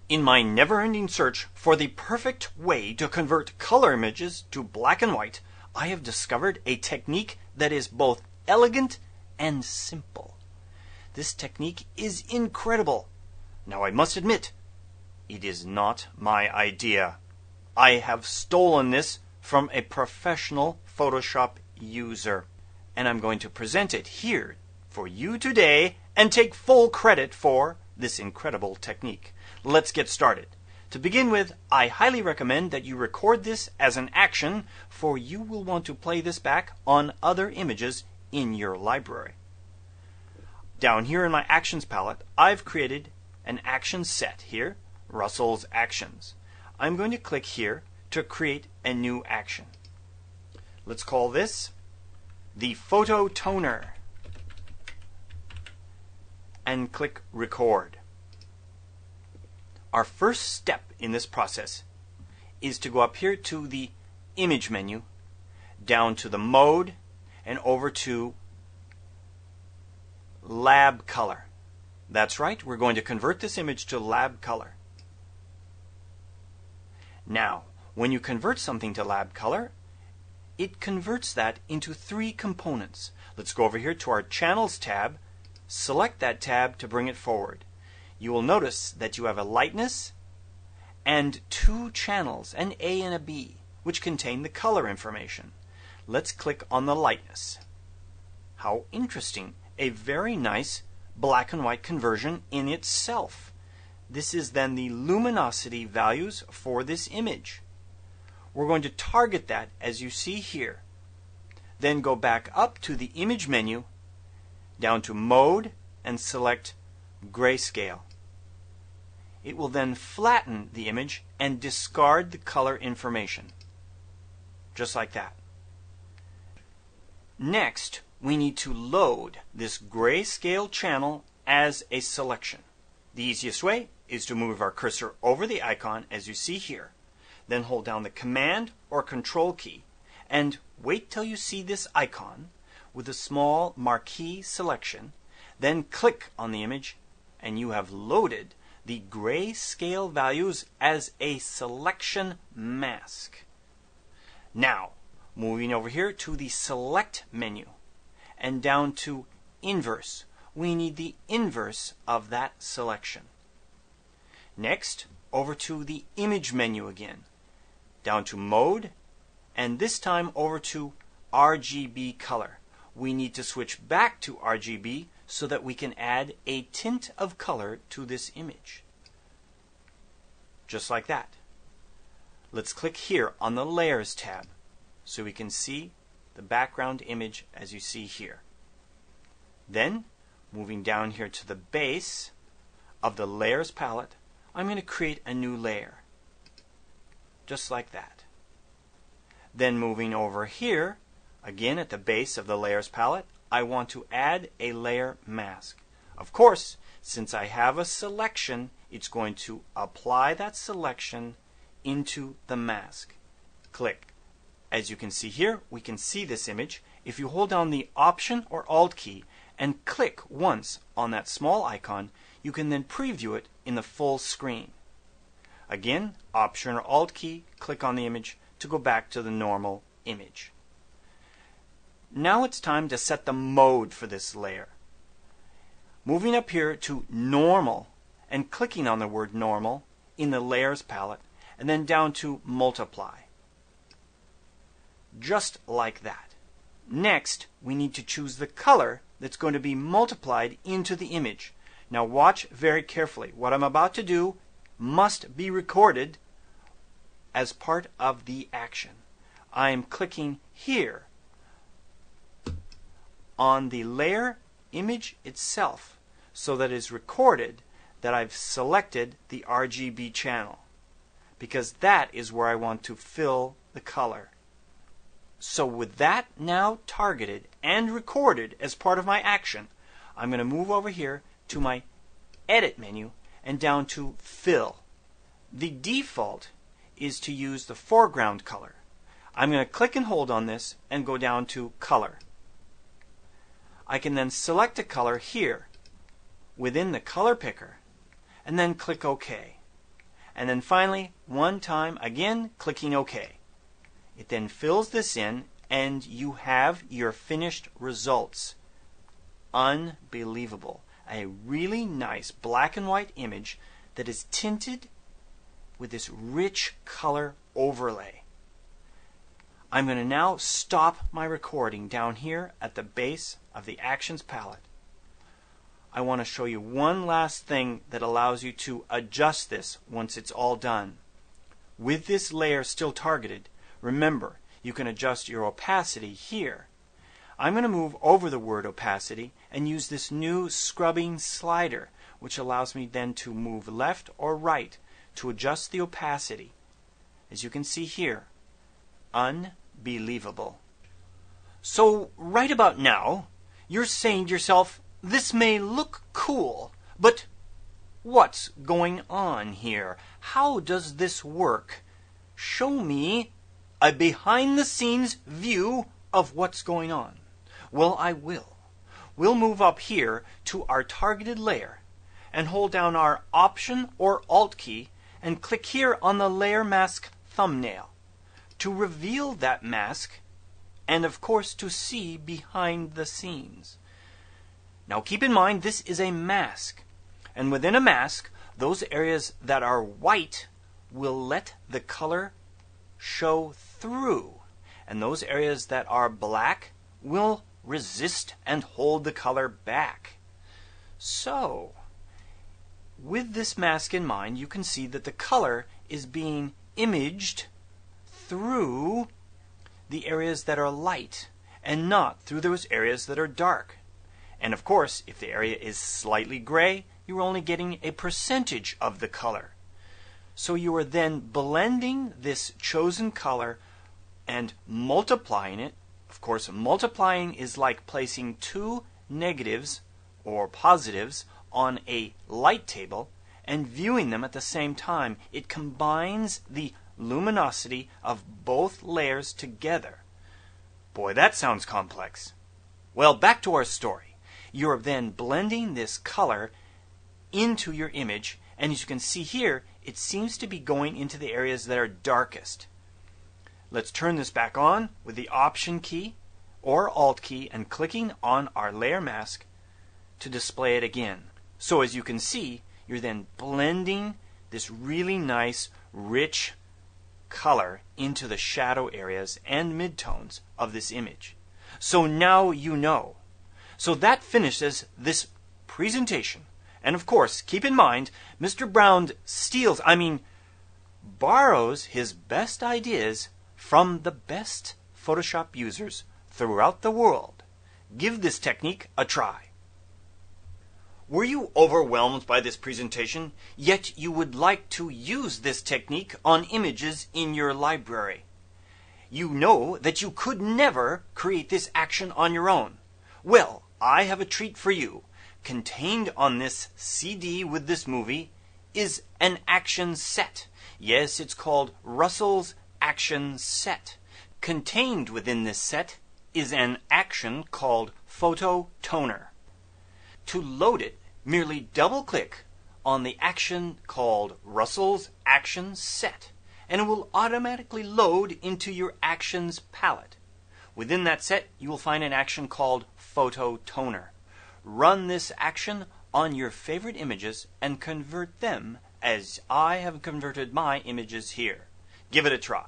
In my never-ending search for the perfect way to convert color images to black and white, I have discovered a technique that is both elegant and simple. This technique is incredible. Now I must admit, it is not my idea. I have stolen this from a professional Photoshop user, and I'm going to present it here for you today and take full credit for this incredible technique. Let's get started. To begin with, I highly recommend that you record this as an action, for you will want to play this back on other images in your library. Down here in my Actions palette, I've created an action set here, Russell's Actions. I'm going to click here to create a new action. Let's call this the Photo Toner and click Record. Our first step in this process is to go up here to the Image menu, down to the Mode, and over to Lab Color. That's right, we're going to convert this image to lab color. Now, when you convert something to lab color, it converts that into three components. Let's go over here to our Channels tab, select that tab to bring it forward. You will notice that you have a lightness and two channels, an A and a B, which contain the color information. Let's click on the lightness. How interesting! A very nice black and white conversion in itself. This is then the luminosity values for this image. We're going to target that as you see here. Then go back up to the Image menu, down to Mode, and select Grayscale. It will then flatten the image and discard the color information. Just like that. Next, we need to load this grayscale channel as a selection. The easiest way is to move our cursor over the icon as you see here. Then hold down the Command or Control key and wait till you see this icon with a small marquee selection. Then click on the image and you have loaded the grayscale values as a selection mask. Now, moving over here to the Select menu and down to Inverse, we need the inverse of that selection. Next, over to the Image menu again, down to Mode, and this time over to RGB color. We need to switch back to RGB so that we can add a tint of color to this image. Just like that. Let's click here on the Layers tab so we can see the background image as you see here. Then, moving down here to the base of the Layers palette, I'm going to create a new layer. Just like that. Then moving over here, again at the base of the Layers palette, I want to add a layer mask. Of course, since I have a selection, it's going to apply that selection into the mask. Click. As you can see here, we can see this image. If you hold down the Option or Alt key and click once on that small icon, you can then preview it in the full screen. Again, Option or Alt key, click on the image to go back to the normal image. Now it's time to set the mode for this layer. Moving up here to Normal and clicking on the word Normal in the Layers palette and then down to Multiply. Just like that. Next, we need to choose the color that's going to be multiplied into the image. Now watch very carefully. What I'm about to do must be recorded as part of the action. I am clicking here on the layer image itself so that it is recorded that I've selected the RGB channel, because that is where I want to fill the color. So with that now targeted and recorded as part of my action, I'm going to move over here to my Edit menu and down to Fill. The default is to use the foreground color. I'm going to click and hold on this and go down to Color. I can then select a color here within the color picker and then click OK. and then finally, one time again, clicking OK. It then fills this in, and you have your finished results. Unbelievable. A really nice black and white image that is tinted with this rich color overlay. I'm going to now stop my recording down here at the base of the Actions palette. I want to show you one last thing that allows you to adjust this once it's all done. With this layer still targeted, remember, you can adjust your opacity here. I'm going to move over the word opacity and use this new scrubbing slider, which allows me then to move left or right to adjust the opacity. As you can see here, unbelievable. So right about now, you're saying to yourself, this may look cool, but what's going on here? How does this work? Show me a behind-the-scenes view of what's going on. Well, I will. We'll move up here to our targeted layer and hold down our Option or Alt key and click here on the Layer Mask thumbnail to reveal that mask and, of course, to see behind the scenes. Now keep in mind this is a mask, and within a mask, those areas that are white will let the color show through, and those areas that are black will resist and hold the color back. So, with this mask in mind, you can see that the color is being imaged through the areas that are light and not through those areas that are dark. And of course, if the area is slightly gray, you're only getting a percentage of the color. So you are then blending this chosen color and multiplying it. Of course, multiplying is like placing two negatives or positives on a light table and viewing them at the same time. It combines the luminosity of both layers together. Boy, that sounds complex. Well, back to our story. You're then blending this color into your image, and as you can see here, it seems to be going into the areas that are darkest. Let's turn this back on with the Option key or Alt key and clicking on our layer mask to display it again. So as you can see, you're then blending this really nice, rich color into the shadow areas and midtones of this image. So now you know. So that finishes this presentation. And of course, keep in mind, Mr. Brown borrows his best ideas from the best Photoshop users throughout the world. Give this technique a try. Were you overwhelmed by this presentation, yet you would like to use this technique on images in your library? You know that you could never create this action on your own. Well, I have a treat for you. Contained on this CD with this movie is an action set. Yes, it's called Russell's Action Set. Contained within this set is an action called PhotoToner. To load it, merely double-click on the action called Russell's Action Set, and it will automatically load into your Actions palette. Within that set, you will find an action called PhotoToner. Run this action on your favorite images and convert them as I have converted my images here. Give it a try.